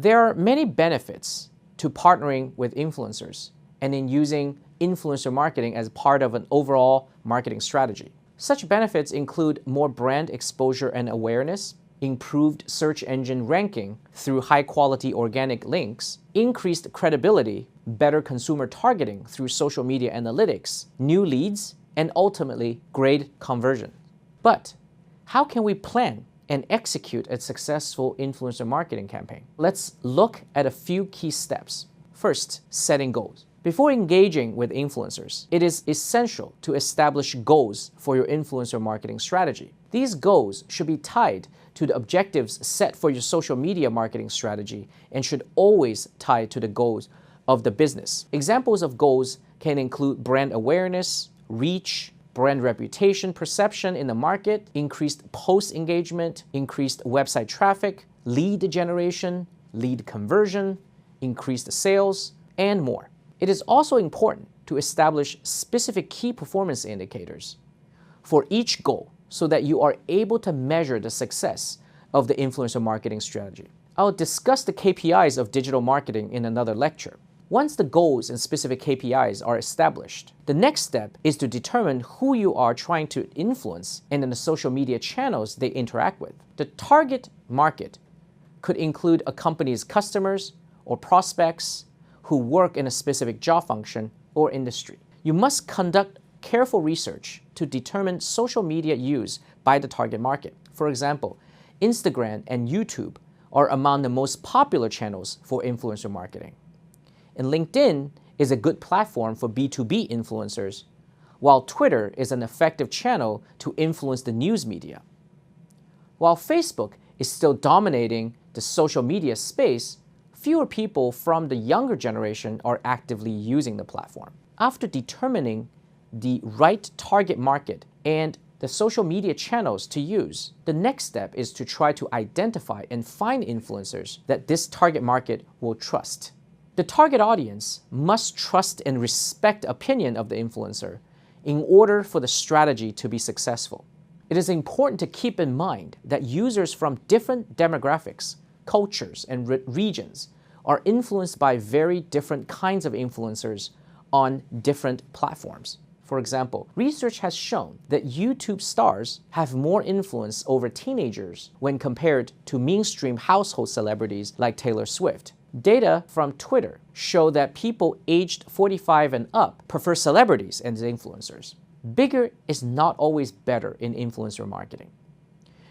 There are many benefits to partnering with influencers and in using influencer marketing as part of an overall marketing strategy. Such benefits include more brand exposure and awareness, improved search engine ranking through high-quality organic links, increased credibility, better consumer targeting through social media analytics, new leads, and ultimately great conversion. But how can we plan and execute a successful influencer marketing campaign? Let's look at a few key steps. First, setting goals. Before engaging with influencers, it is essential to establish goals for your influencer marketing strategy. These goals should be tied to the objectives set for your social media marketing strategy and should always tie to the goals of the business. Examples of goals can include brand awareness, reach, brand reputation, perception in the market, increased post engagement, increased website traffic, lead generation, lead conversion, increased sales, and more. It is also important to establish specific key performance indicators for each goal so that you are able to measure the success of the influencer marketing strategy. I'll discuss the KPIs of digital marketing in another lecture. Once the goals and specific KPIs are established, the next step is to determine who you are trying to influence and the social media channels they interact with. The target market could include a company's customers or prospects who work in a specific job function or industry. You must conduct careful research to determine social media use by the target market. For example, Instagram and YouTube are among the most popular channels for influencer marketing. And LinkedIn is a good platform for B2B influencers, while Twitter is an effective channel to influence the news media. While Facebook is still dominating the social media space, fewer people from the younger generation are actively using the platform. After determining the right target market and the social media channels to use, the next step is to try to identify and find influencers that this target market will trust. The target audience must trust and respect the opinion of the influencer in order for the strategy to be successful. It is important to keep in mind that users from different demographics, cultures, and regions are influenced by very different kinds of influencers on different platforms. For example, research has shown that YouTube stars have more influence over teenagers when compared to mainstream household celebrities like Taylor Swift. Data from Twitter show that people aged 45 and up prefer celebrities as influencers. Bigger is not always better in influencer marketing.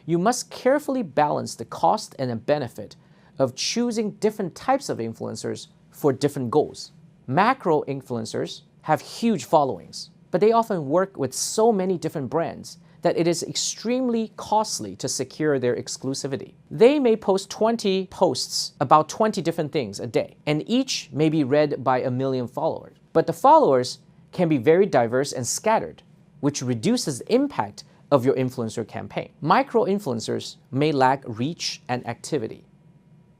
You must carefully balance the cost and the benefit of choosing different types of influencers for different goals. Macro influencers have huge followings, but they often work with so many different brands that it is extremely costly to secure their exclusivity. They may post 20 posts about 20 different things a day, and each may be read by 1 million followers. But the followers can be very diverse and scattered, which reduces the impact of your influencer campaign. Micro-influencers may lack reach and activity,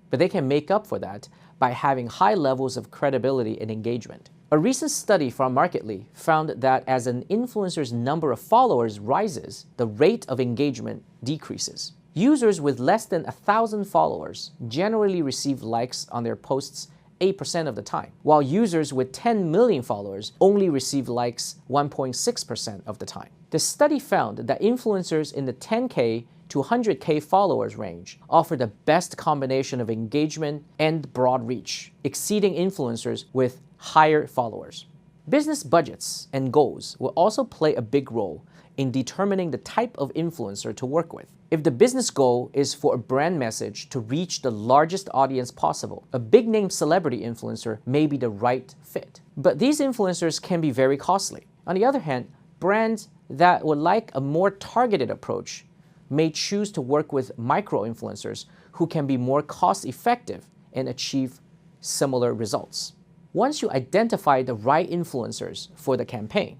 but they can make up for that by having high levels of credibility and engagement. A recent study from Marketly found that as an influencer's number of followers rises, the rate of engagement decreases. Users with less than 1,000 followers generally receive likes on their posts 8% of the time, while users with 10 million followers only receive likes 1.6% of the time. The study found that influencers in the 10K to 100K followers range offer the best combination of engagement and broad reach, exceeding influencers with higher followers. Business budgets and goals will also play a big role in determining the type of influencer to work with. If the business goal is for a brand message to reach the largest audience possible, a big-name celebrity influencer may be the right fit. But these influencers can be very costly. On the other hand, brands that would like a more targeted approach may choose to work with micro-influencers who can be more cost-effective and achieve similar results. Once you identify the right influencers for the campaign,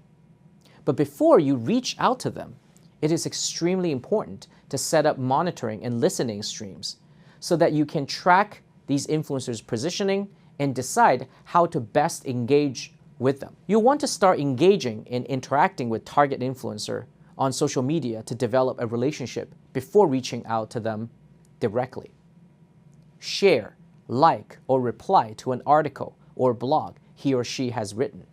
but before you reach out to them, it is extremely important to set up monitoring and listening streams so that you can track these influencers' positioning and decide how to best engage with them. You'll want to start engaging and interacting with target influencer on social media to develop a relationship before reaching out to them directly. Share, like, or reply to an article or blog he or she has written.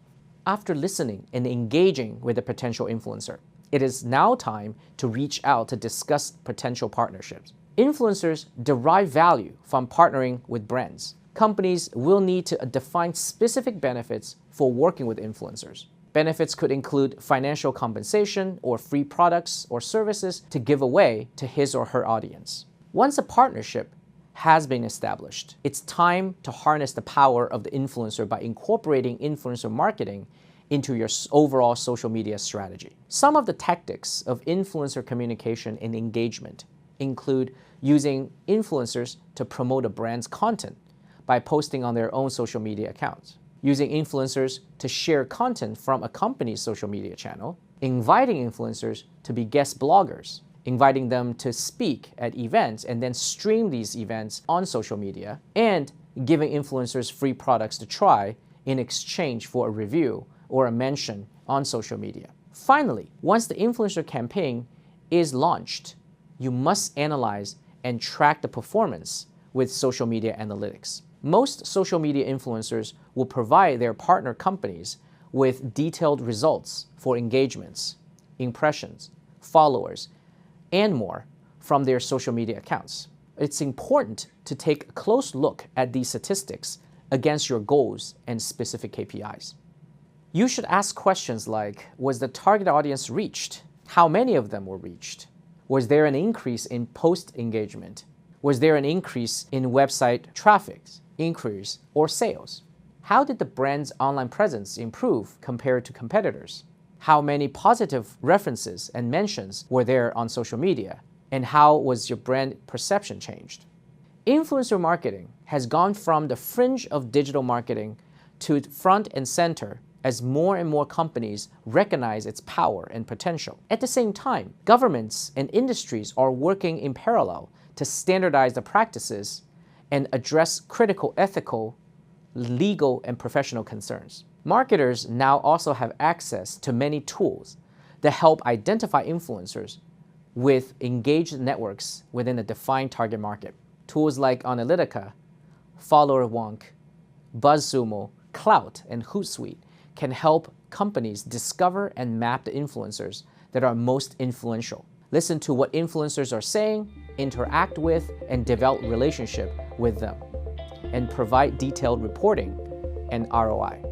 After listening and engaging with a potential influencer, it is now time to reach out to discuss potential partnerships. Influencers derive value from partnering with brands. Companies will need to define specific benefits for working with influencers. Benefits could include financial compensation or free products or services to give away to his or her audience. Once a partnership has been established, it's time to harness the power of the influencer by incorporating influencer marketing into your overall social media strategy. Some of the tactics of influencer communication and engagement include using influencers to promote a brand's content by posting on their own social media accounts, using influencers to share content from a company's social media channel, inviting influencers to be guest bloggers, inviting them to speak at events and then stream these events on social media, and giving influencers free products to try in exchange for a review or a mention on social media. Finally, once the influencer campaign is launched, you must analyze and track the performance with social media analytics. Most social media influencers will provide their partner companies with detailed results for engagements, impressions, followers, and more from their social media accounts. It's important to take a close look at these statistics against your goals and specific KPIs. You should ask questions like, was the target audience reached? How many of them were reached? Was there an increase in post engagement? Was there an increase in website traffic, inquiries, or sales? How did the brand's online presence improve compared to competitors? How many positive references and mentions were there on social media? And how was your brand perception changed? Influencer marketing has gone from the fringe of digital marketing to front and center as more and more companies recognize its power and potential. At the same time, governments and industries are working in parallel to standardize the practices and address critical ethical, legal, and professional concerns. Marketers now also have access to many tools that help identify influencers with engaged networks within a defined target market. Tools like Analytica, FollowerWonk, BuzzSumo, Klout, and Hootsuite can help companies discover and map the influencers that are most influential. Listen to what influencers are saying, interact with, and develop relationship with them, and provide detailed reporting and ROI.